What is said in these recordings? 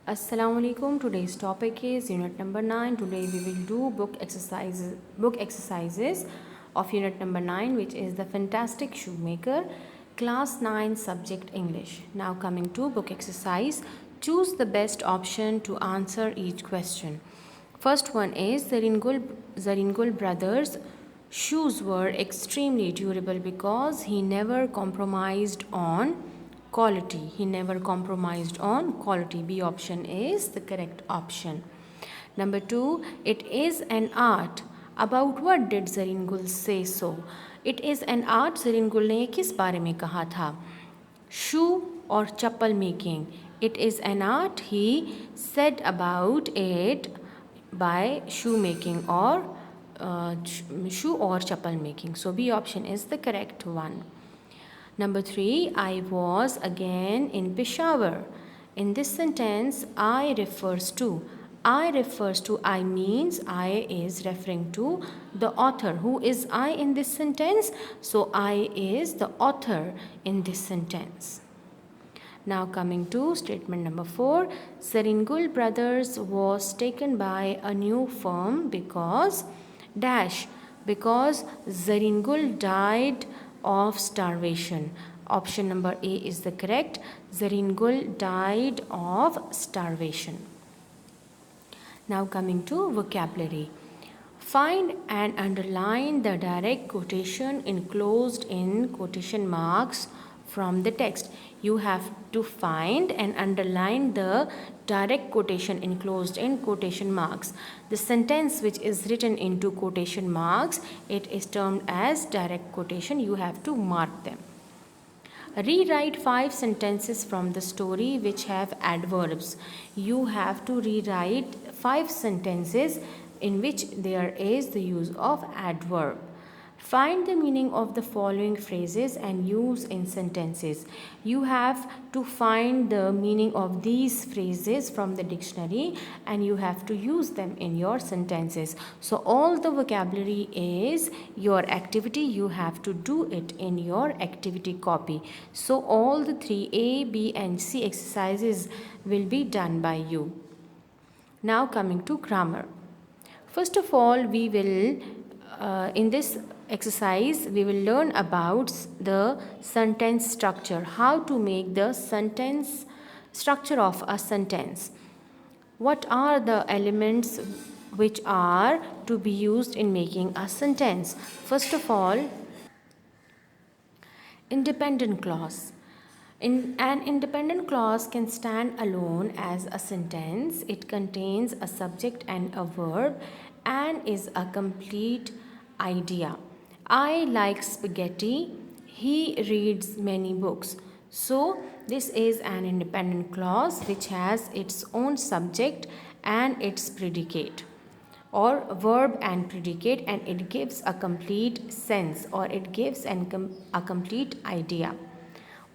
Assalamu alaikum. Today's topic is unit number 9. Today we will do book exercises of unit number 9, which is The Fantastic Shoemaker, class 9, subject English. Now coming to book exercise, choose the best option to answer each question. First one is Zaringul brothers shoes were extremely durable because he never compromised on quality. He never compromised on quality. B option is the correct option. Number 2, it is an art. About what did Zaringul say so? It is an art. Zaringul ने किस बारे में कहा था? Shoe or chappal making. It is an art. He said about it by shoemaking or shoe or chappal making. So B option is the correct one. Number 3, I was again in Peshawar. In this sentence, I refers to. I means I is referring to the author. Who is I in this sentence? So I is the author in this sentence. Now coming to statement number 4, Zaringul Brothers was taken by a new firm because dash, because Zaringul died of starvation. Option number A is the correct. Zaringul died of starvation. Now coming to vocabulary. Find and underline the direct quotation enclosed in quotation marks from the text. You have to find and underline the direct quotation enclosed in quotation marks. The sentence which is written into quotation marks, it is termed as direct quotation. You have to mark them. Rewrite 5 sentences from the story which have adverbs. You have to rewrite 5 sentences in which there is the use of adverb. Find the meaning of the following phrases and use in sentences. You have to find the meaning of these phrases from the dictionary and you have to use them in your sentences. So all the vocabulary is your activity. You have to do it in your activity copy. So all the 3 A, B and C exercises will be done by you. Now coming to grammar. First of all, we will in this exercise we will learn about the sentence structure, how to make the sentence structure of a sentence. What are the elements which are to be used in making a sentence? First of all, independent clause. An independent clause can stand alone as a sentence. It contains a subject and a verb and is a complete idea. I like spaghetti. He reads many books. So, this is an independent clause which has its own subject and its predicate, or verb and predicate, and it gives a complete sense, or it gives a complete idea.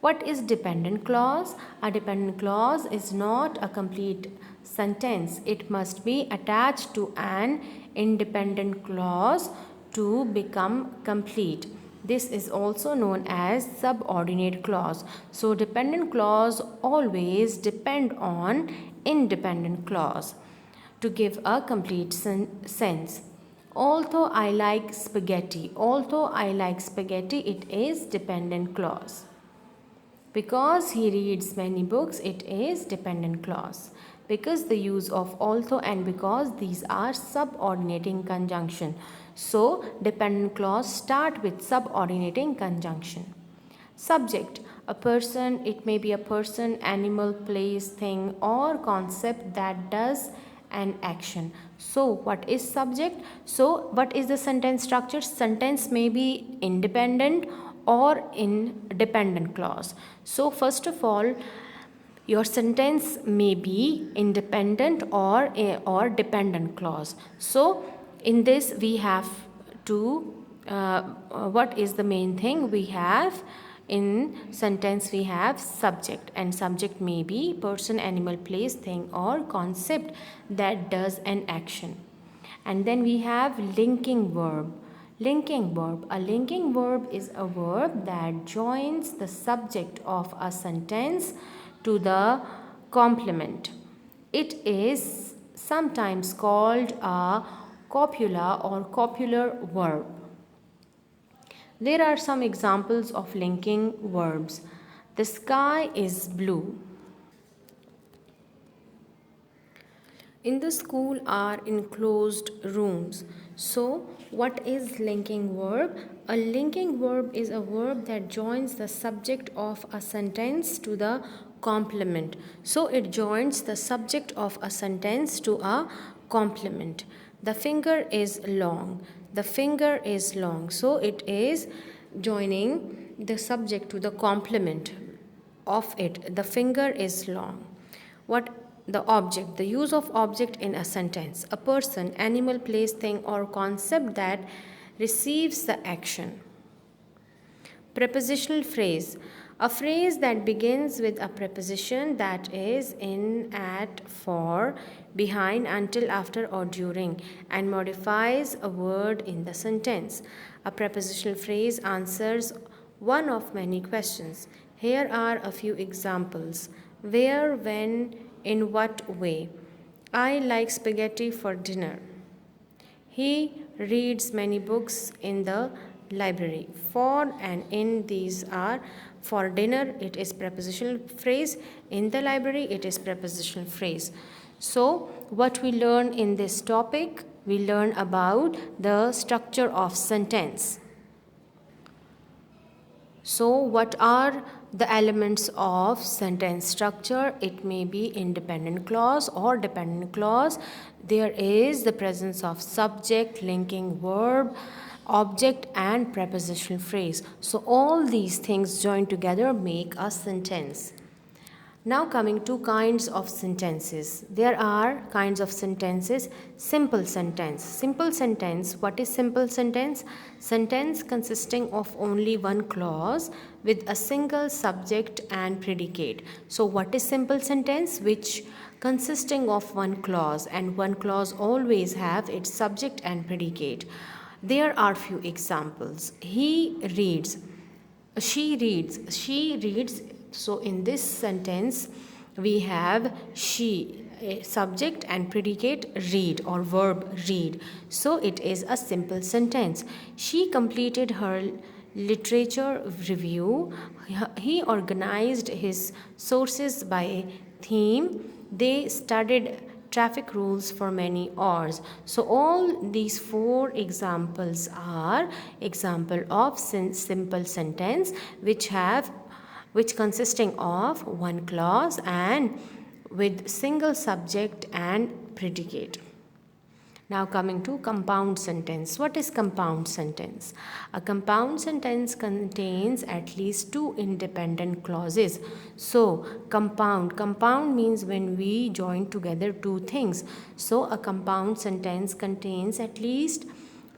What is dependent clause? A dependent clause is not a complete sentence. It must be attached to an independent clause to become complete. This is also known as subordinate clause. So dependent clause always depend on independent clause to give a complete sense. Although I like spaghetti. Although I like spaghetti, it is dependent clause. Because he reads many books, it is dependent clause. Because the use of although and because, these are subordinating conjunction. So, dependent clause start with subordinating conjunction. Subject, a person, it may be a person, animal, place, thing or concept that does an action. So, what is subject? So, what is the sentence structure? Sentence may be independent or in dependent clause. So, first of all, your sentence may be independent or dependent clause. So, in this we have to what is the main thing? We have in sentence we have subject, and subject may be person, animal, place, thing or concept that does an action. And then we have linking verb. Linking verb. A linking verb is a verb that joins the subject of a sentence to the complement. It is sometimes called a copula or copular verb. There are some examples of linking verbs. The sky is blue. In the school are enclosed rooms. So, what is linking verb? A linking verb is a verb that joins the subject of a sentence to the complement. So, it joins the subject of a sentence to a complement. The finger is long. The finger is long. So, it is joining the subject to the complement of it. The finger is long. What the object, the use of object in a sentence, a person, animal, place, thing, or concept that receives the action. Prepositional phrase, a phrase that begins with a preposition that is in, at, for, behind, until, after, or during, and modifies a word in the sentence. A prepositional phrase answers one of many questions. Here are a few examples. Where, when, in what way? I like spaghetti for dinner. He reads many books in the library. For and in, these are for dinner, it is prepositional phrase. In the library, it is prepositional phrase. So, what we learn in this topic? We learn about the structure of sentence. So, what are the elements of sentence structure? It may be independent clause or dependent clause. There is the presence of subject, linking verb, object, and prepositional phrase. So, all these things joined together make a sentence. Now coming to kinds of sentences. There are kinds of sentences. Simple sentence. Simple sentence. What is simple sentence? Sentence consisting of only one clause with a single subject and predicate. So what is simple sentence? Which consisting of one clause, and one clause always have its subject and predicate. There are few examples. He reads. She reads. She reads. So in this sentence we have she, subject and predicate read or verb read. So it is a simple sentence. She completed her literature review. He organized his sources by theme. They studied traffic rules for many hours. So all these four examples are example of simple sentence which consisting of one clause and with single subject and predicate. Now coming to compound sentence. What is compound sentence? A compound sentence contains at least two independent clauses. So compound means when we join together two things. So a compound sentence contains at least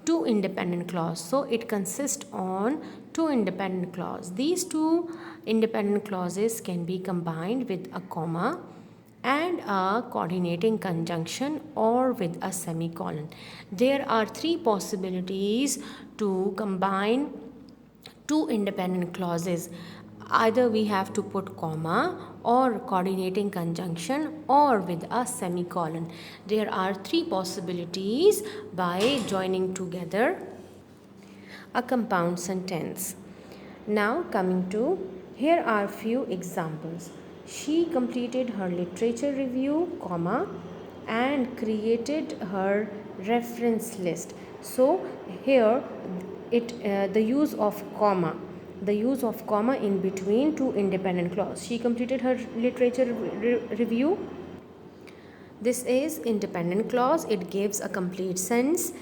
two independent clauses. So it consists on two independent clauses. These two independent clauses can be combined with a comma and a coordinating conjunction or with a semicolon. There are three possibilities to combine two independent clauses. Either we have to put comma or coordinating conjunction or with a semicolon. There are three possibilities by joining together a compound sentence. Now coming to, here are few examples. She completed her literature review, comma, and created her reference list. So here the use of comma in between two independent clauses. She completed her literature review. This is independent clause. It gives a complete sense.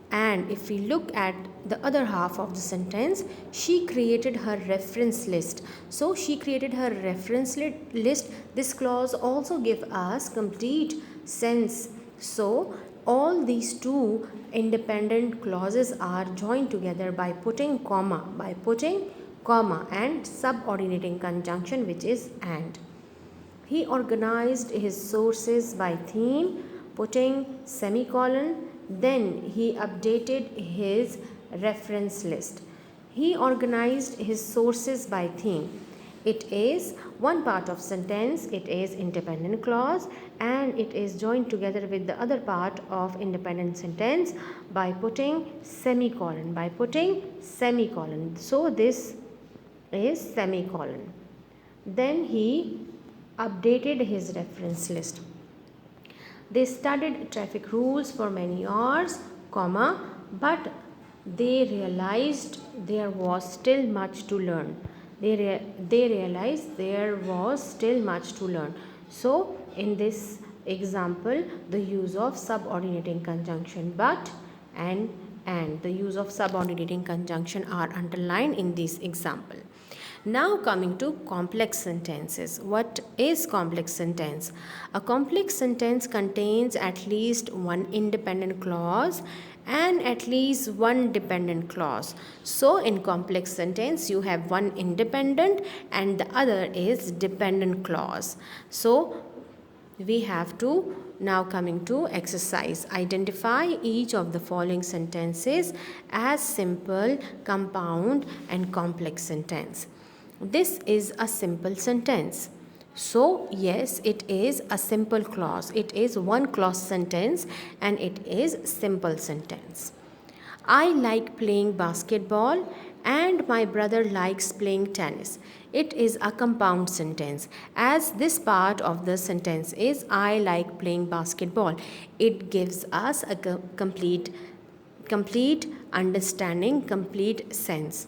And if we look at the other half of the sentence, she created her reference list. So she created her reference list. This clause also gives us complete sense. So all these two independent clauses are joined together by putting comma and subordinating conjunction, which is and. He organized his sources by theme, putting semicolon. Then he updated his reference list. He organized his sources by theme. It is one part of sentence, it is independent clause, and it is joined together with the other part of independent sentence by putting semicolon, So this is semicolon. Then he updated his reference list. They studied traffic rules for many hours, comma, but they realized there was still much to learn. They realized there was still much to learn. So, in this example, the use of subordinating conjunction but and the use of subordinating conjunction are underlined in this example. Now coming to complex sentences. What is complex sentence? A complex sentence contains at least one independent clause and at least one dependent clause. So in complex sentence you have one independent and the other is dependent clause. So we have to now coming to exercise. Identify each of the following sentences as simple, compound and complex sentence. This is a simple sentence. So yes, it is a simple clause. It is one clause sentence and it is simple sentence. I like playing basketball and my brother likes playing tennis. It is a compound sentence as this part of the sentence is I like playing basketball. It gives us a complete understanding, complete sense.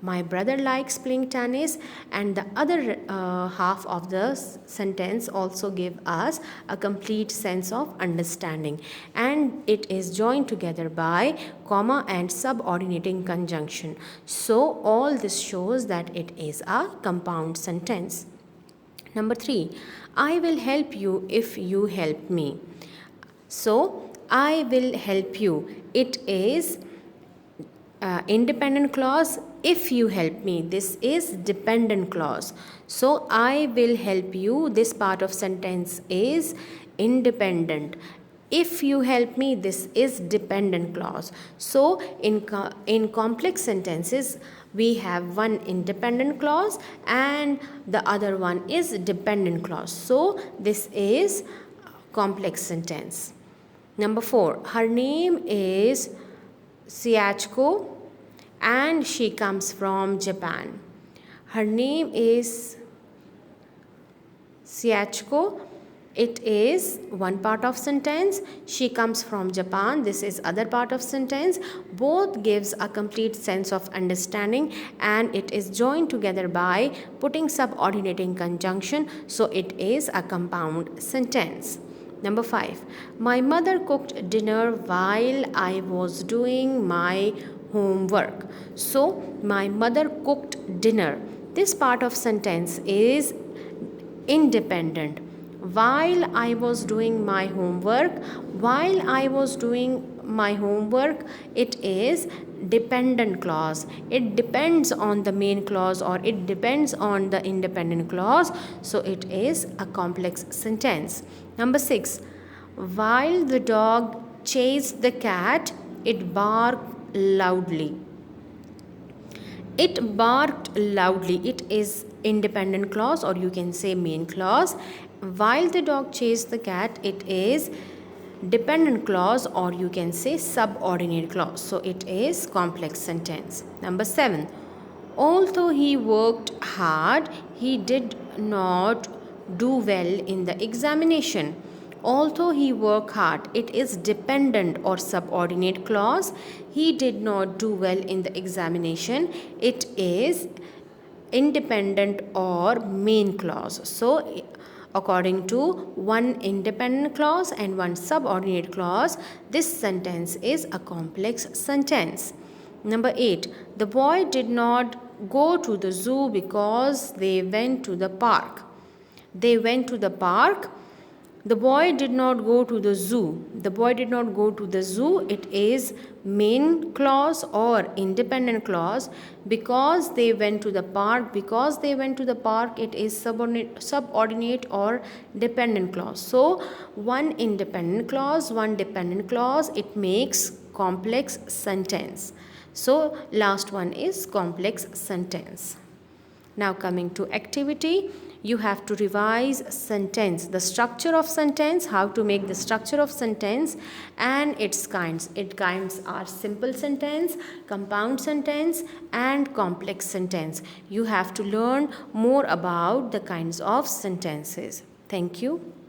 My brother likes playing tennis, and the other half of the sentence also give us a complete sense of understanding, and it is joined together by comma and subordinating conjunction. So all this shows that it is a compound sentence. Number 3, I will help you if you help me. So I will help you, it is independent clause. If you help me, this is dependent clause. So I will help you, this part of sentence is independent. If you help me, this is dependent clause. So in complex sentences we have one independent clause and the other one is dependent clause. So this is complex sentence. Number 4, her name is Siachko and she comes from Japan. Her name is Siachko. It is one part of sentence. She comes from Japan. This is other part of sentence. Both gives a complete sense of understanding and it is joined together by putting subordinating conjunction. So it is a compound sentence. Number 5, my mother cooked dinner while I was doing my homework. So my mother cooked dinner. This part of sentence is independent. While I was doing my homework, it is dependent clause. It depends on the main clause or it depends on the independent clause. So it is a complex sentence. Number 6, while the dog chased the cat, it barked loudly. It barked loudly. It is independent clause or you can say main clause. While the dog chased the cat, it is dependent clause or you can say subordinate clause. So it is complex sentence. Number 7, although he worked hard, he did not do well in the examination. Although he worked hard, it is dependent or subordinate clause. He did not do well in the examination. It is independent or main clause. So according to one independent clause and one subordinate clause, this sentence is a complex sentence. Number 8, the boy did not go to the zoo because they went to the park. They went to the park. The boy did not go to the zoo. The boy did not go to the zoo. It is main clause or independent clause. Because they went to the park. Because they went to the park, it is subordinate or dependent clause. So one independent clause, one dependent clause, it makes complex sentence. So last one is complex sentence. Now coming to activity, you have to revise sentence, the structure of sentence, how to make the structure of sentence and its kinds. Its kinds are simple sentence, compound sentence and complex sentence. You have to learn more about the kinds of sentences. Thank you.